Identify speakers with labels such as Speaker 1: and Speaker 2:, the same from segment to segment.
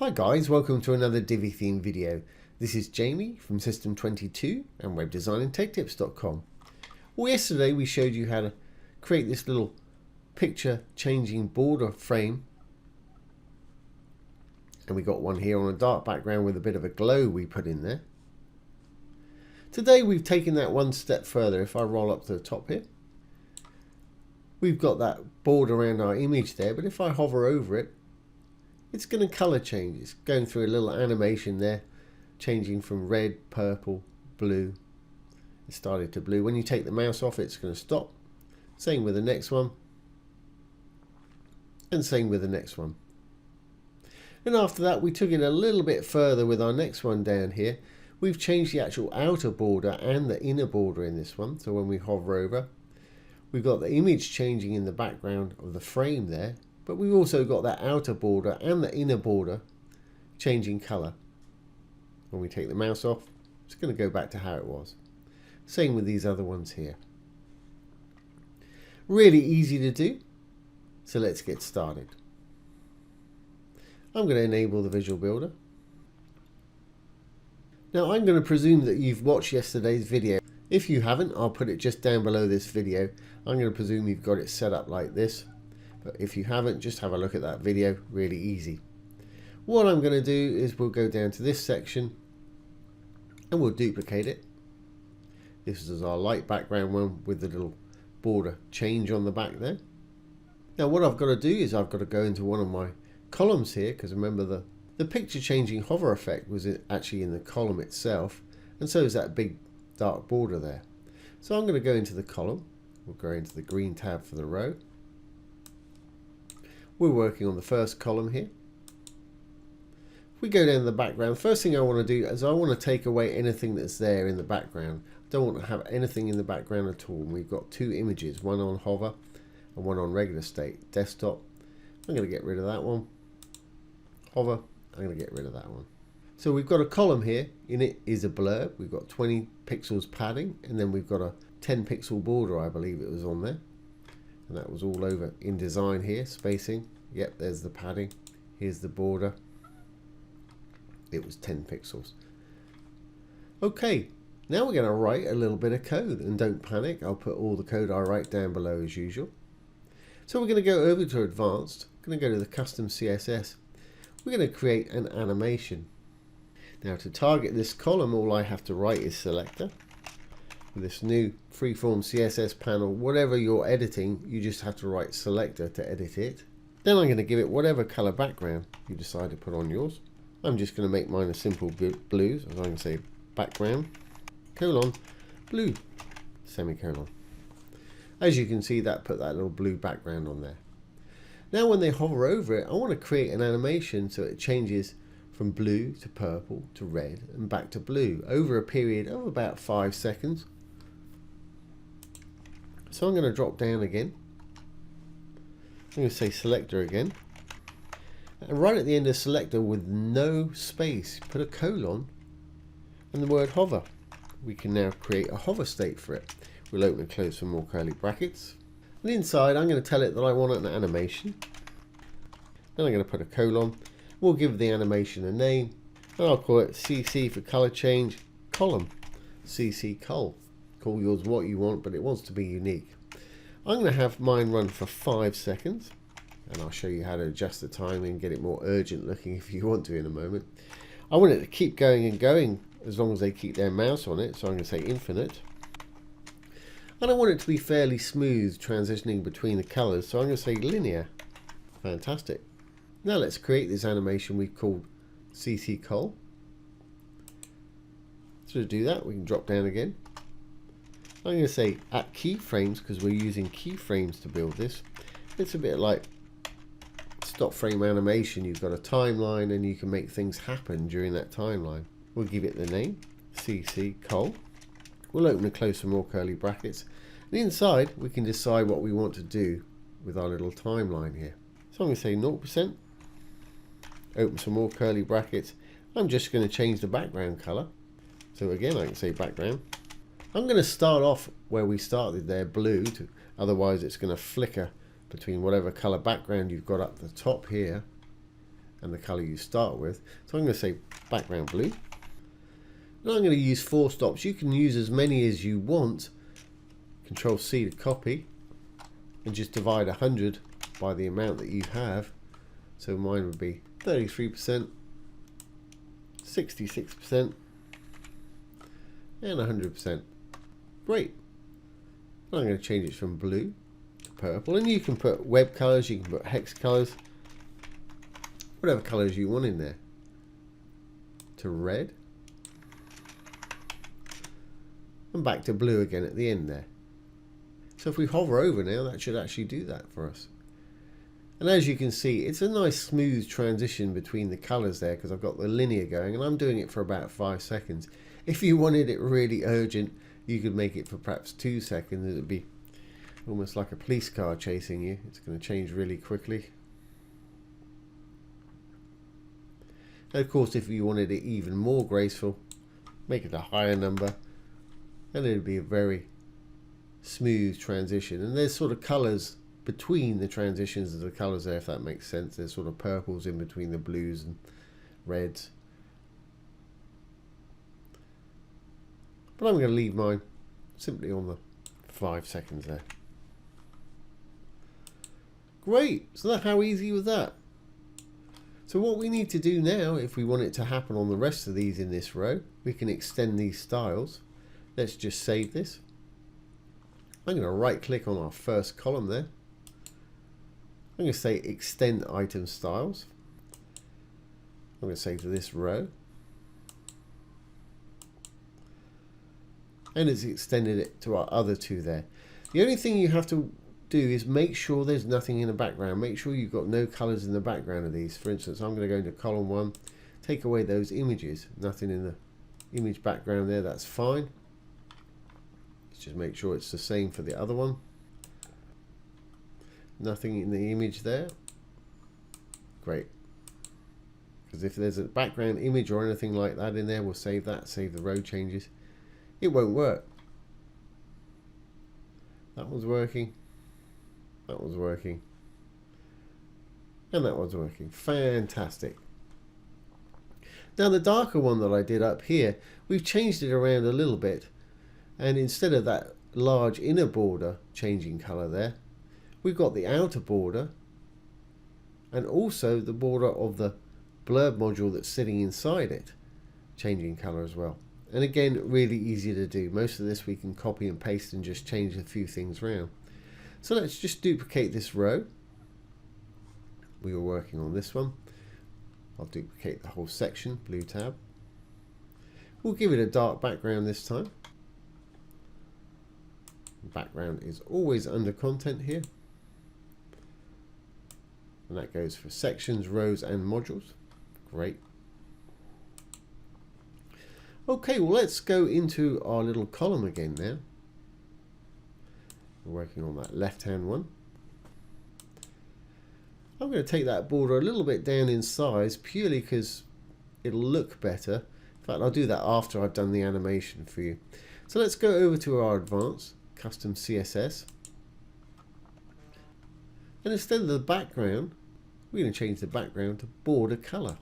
Speaker 1: Hi guys, welcome to another Divi theme video. This is Jamie from System22 and webdesignandtechtips.com. Well, yesterday we showed you how to create this little picture changing border frame, and we got one here on a dark background with a bit of a glow we put in there. Today we've taken that one step further. If I roll up to the top here, we've got that border around our image there, but if I hover over it, it's going to color change. It's going through a little animation there, changing from red, purple, blue. It started to blue. When you take the mouse off, it's going to stop. Same with the next one. And same with the next one. And after that, we took it a little bit further with our next one down here. We've changed the actual outer border and the inner border in this one. So when we hover over, we've got the image changing in the background of the frame there. But we've also got that outer border and the inner border changing color. When we take the mouse off, it's going to go back to how it was. Same with these other ones here. Really easy to do. So let's get started. I'm going to enable the Visual Builder. Now I'm going to presume that you've watched yesterday's video. If you haven't, I'll put it just down below this video. I'm going to presume you've got it set up like this. But if you haven't, just have a look at that video. Really easy. What I'm going to do is we'll go down to this section and we'll duplicate it. This is our light background one with the little border change on the back there. Now what I've got to do is I've got to go into one of my columns here, because remember the picture changing hover effect was actually in the column itself, and so is that big dark border there. So I'm going to go into the column. We'll go into the green tab for the row. We're working on the first column here. If we go down to the background, first thing I want to do is I want to take away anything that's there in the background. I don't want to have anything in the background at all. We've got two images, one on hover and one on regular state desktop. I'm going to get rid of that one. Hover, I'm going to get rid of that one. So we've got a column here. In it is a blurb. We've got 20 pixels padding, and then we've got a 10 pixel border, I believe it was on there. And that was all over in design here, spacing. Yep, there's the padding. Here's the border. It was 10 pixels. Okay, now we're going to write a little bit of code, and don't panic. I'll put all the code I write down below as usual. So we're going to go over to Advanced. I'm going to go to the Custom CSS. We're going to create an animation. Now to target this column, all I have to write is selector. With this new freeform CSS panel, whatever you're editing, you just have to write selector to edit it. Then I'm going to give it whatever color background you decide to put on yours. I'm just going to make mine a simple blue, so I'm going to say background, colon, blue, semicolon. As you can see, that put that little blue background on there. Now when they hover over it, I want to create an animation so it changes from blue to purple to red and back to blue over a period of about 5 seconds. So I'm going to drop down again. I'm going to say selector again. And right at the end of selector with no space, put a colon and the word hover. We can now create a hover state for it. We'll open and close some more curly brackets. And inside I'm going to tell it that I want an animation. Then I'm going to put a colon. We'll give the animation a name. And I'll call it CC for color change column. ccCol. Call yours what you want, but it wants to be unique. I'm going to have mine run for 5 seconds, and I'll show you how to adjust the timing and get it more urgent looking if you want to in a moment. I want it to keep going and going as long as they keep their mouse on it, so I'm going to say infinite. And I want it to be fairly smooth, transitioning between the colors, so I'm going to say linear. Fantastic. Now let's create this animation we've called ccCol. So to do that, we can drop down again. I'm going to say at keyframes, because we're using keyframes to build this. It's a bit like stop frame animation. You've got a timeline and you can make things happen during that timeline. We'll give it the name ccCol. We'll open and close some more curly brackets. And inside we can decide what we want to do with our little timeline here. So I'm going to say 0%. Open some more curly brackets. I'm just going to change the background color. So again, I can say background. I'm going to start off where we started there, blue, otherwise it's going to flicker between whatever color background you've got up the top here and the color you start with. So I'm going to say background blue. Now I'm going to use 4 stops. You can use as many as you want. Control C to copy and just divide 100 by the amount that you have. So mine would be 33%, 66%, and 100%. Great. I'm going to change it from blue to purple, and you can put web colors, you can put hex colors, whatever colors you want in there, to red, and back to blue again at the end there. So if we hover over now, that should actually do that for us. And as you can see, it's a nice smooth transition between the colors there, because I've got the linear going, and I'm doing it for about 5 seconds. If you wanted it really urgent, you could make it for perhaps 2 seconds. It would be almost like a police car chasing you. It's going to change really quickly. And of course, if you wanted it even more graceful, make it a higher number, and it would be a very smooth transition. And there's sort of colors between the transitions of the colors there, if that makes sense. There's sort of purples in between the blues and reds. But I'm going to leave mine simply on the 5 seconds there. Great, so how easy was that? So what we need to do now, if we want it to happen on the rest of these in this row, we can extend these styles. Let's just save this. I'm going to right click on our first column there. I'm going to say extend item styles. I'm going to say to this row. And it's extended it to our other 2 there. The only thing you have to do is make sure there's nothing in the background. Make sure you've got no colors in the background of these. For instance, I'm going to go into column 1, take away those images. Nothing in the image background there, that's fine. Let's just make sure it's the same for the other one. Nothing in the image there. Great. Because if there's a background image or anything like that in there, we'll save that, save the row changes. It won't work. That was working. That was working. And that was working. Fantastic. Now the darker one that I did up here, we've changed it around a little bit. And instead of that large inner border changing color there, we've got the outer border and also the border of the blurb module that's sitting inside it changing color as well. And again, really easy to do. Most of this we can copy and paste and just change a few things around. So let's just duplicate this row. We were working on this one. I'll duplicate the whole section, blue tab. We'll give it a dark background this time. Background is always under content here. And that goes for sections, rows, and modules. Great. Okay, well, let's go into our little column again now. We're working on that left-hand one. I'm going to take that border a little bit down in size purely because it'll look better. In fact, I'll do that after I've done the animation for you. So let's go over to our advanced custom CSS. And instead of the background, we're going to change the background to border color.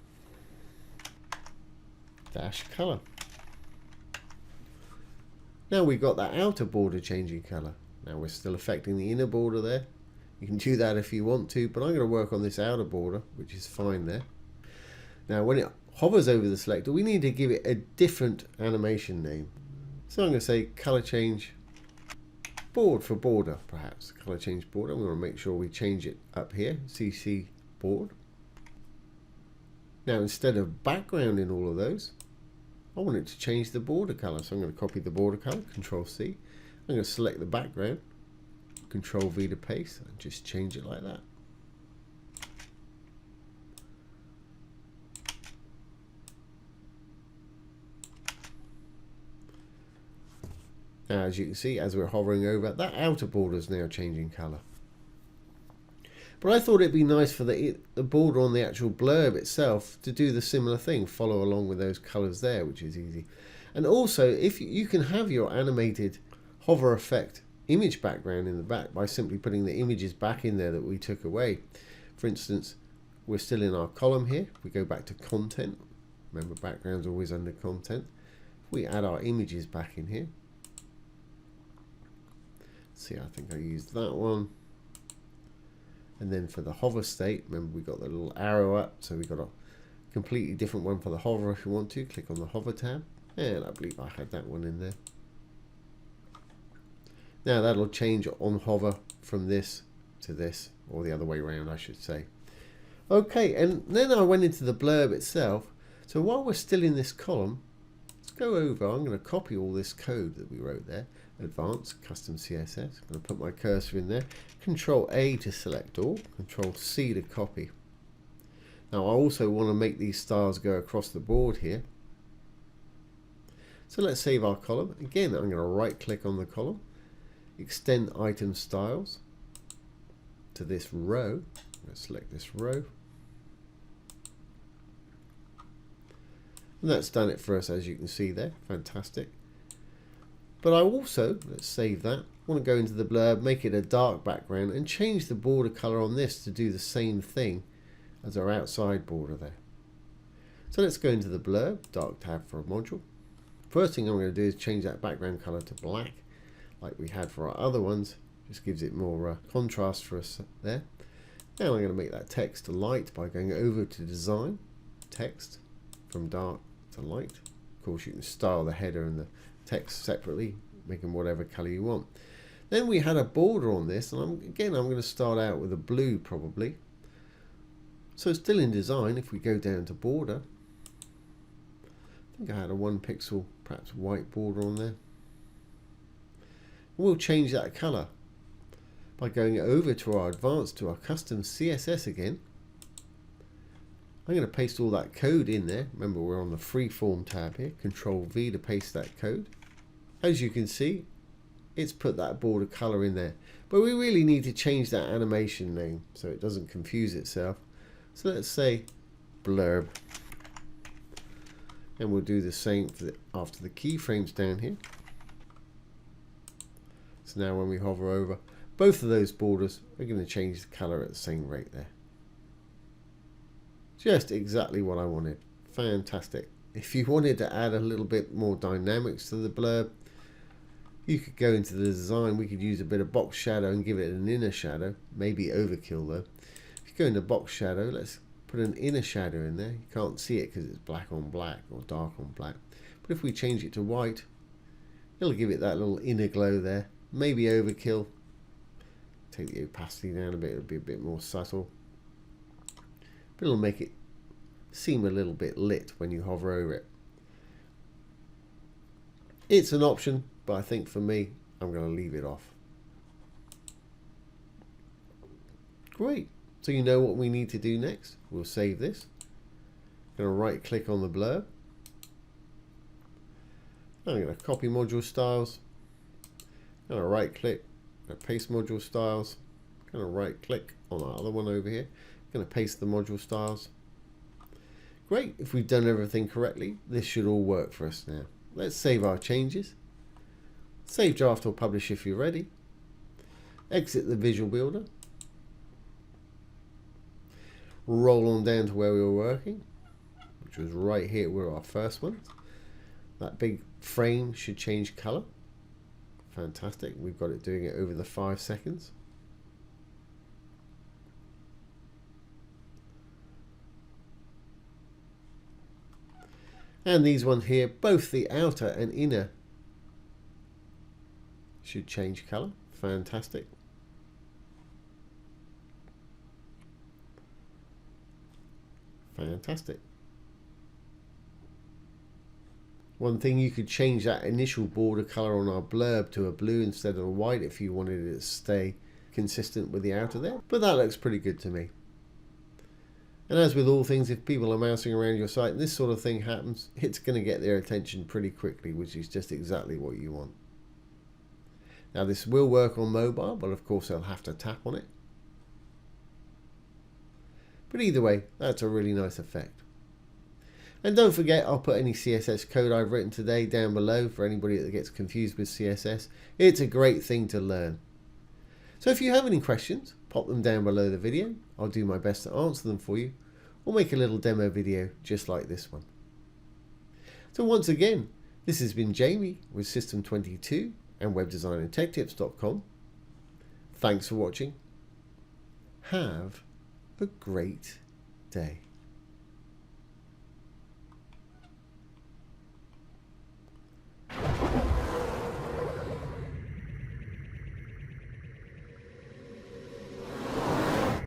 Speaker 1: Dash color. Now we've got that outer border changing color. Now we're still affecting the inner border there. You can do that if you want to, but I'm going to work on this outer border, which is fine there. Now when it hovers over the selector, we need to give it a different animation name. So I'm going to say color change board for border, perhaps. Color change border. I'm going to make sure we change it up here, ccbord. Now instead of background in all of those, I want it to change the border color. So I'm going to copy the border color, Control C. I'm going to select the background, Control V to paste, and just change it like that. Now, as you can see, as we're hovering over, that outer border is now changing color. But I thought it'd be nice for the border on the actual blurb itself to do the similar thing, follow along with those colors there, which is easy. And also, if you can have your animated hover effect image background in the back by simply putting the images back in there that we took away. For instance, we're still in our column here. If we go back to content, remember background's always under content. If we add our images back in here, see, I think I used that one. And then for the hover state, remember we got the little arrow up, so we got a completely different one for the hover if you want to. Click on the hover tab, and I believe I had that one in there. Now that'll change on hover from this to this, or the other way around I should say. Okay, and then I went into the blurb itself. So while we're still in this column, let's go over. I'm going to copy all this code that we wrote there. Advanced Custom CSS. I'm going to put my cursor in there. Control A to select all. Control C to copy. Now I also want to make these styles go across the board here. So let's save our column. Again, I'm going to right click on the column. Extend item styles to this row. I'm going to select this row. And that's done it for us, as you can see there. Fantastic. But I also, let's save that, want to go into the blurb, make it a dark background, and change the border color on this to do the same thing as our outside border there. So let's go into the blurb, dark tab for a module. First thing I'm going to do is change that background color to black, like we had for our other ones. Just gives it more contrast for us there. Now I'm going to make that text to light by going over to design, text, from dark to light. Of course, you can style the header and the text separately, make them whatever color you want. Then we had a border on this, and I'm going to start out with a blue probably. So still in design, if we go down to border, I think I had a 1 pixel, perhaps white border on there. We'll change that color by going over to our advanced, to our custom CSS again. I'm going to paste all that code in there. Remember, we're on the freeform tab here. Control V to paste that code. As you can see, it's put that border color in there. But we really need to change that animation name so it doesn't confuse itself. So let's say blurb. And we'll do the same for after the keyframes down here. So now when we hover over, both of those borders are going to change the color at the same rate there. Just exactly what I wanted. Fantastic. If you wanted to add a little bit more dynamics to the blurb, you could go into the design. We could use a bit of box shadow and give it an inner shadow. Maybe overkill though. If you go into box shadow, let's put an inner shadow in there. You can't see it because it's black on black or dark on black. But if we change it to white, it'll give it that little inner glow there. Maybe overkill. Take the opacity down a bit. It'll be a bit more subtle. But it'll make it seem a little bit lit when you hover over it. It's an option, but I think for me, I'm going to leave it off. Great. So you know what we need to do next. We'll save this. I'm going to right click on the blurb. I'm going to copy module styles. I'm going to right click, paste module styles. I'm going to right click on our other one over here. Going to paste the module styles. Great. If we've done everything correctly, this should all work for us now. Let's save our changes. Save draft or publish if you're ready. Exit the visual builder. Roll on down to where we were working, which was right here where our first one. That big frame should change color. Fantastic. We've got it doing it over the 5 seconds. And these ones here, both the outer and inner should change color. Fantastic. Fantastic. One thing, you could change that initial border color on our blurb to a blue instead of a white if you wanted it to stay consistent with the outer there. But that looks pretty good to me. And as with all things, if people are mousing around your site and this sort of thing happens, it's going to get their attention pretty quickly, which is just exactly what you want. Now this will work on mobile, but of course they'll have to tap on it. But either way, that's a really nice effect. And don't forget, I'll put any CSS code I've written today down below for anybody that gets confused with CSS. It's a great thing to learn. So if you have any questions, pop them down below the video. I'll do my best to answer them for you, or make a little demo video just like this one. So once again, this has been Jamie with System22 and webdesignandtechtips.com. Thanks for watching. Have a great day.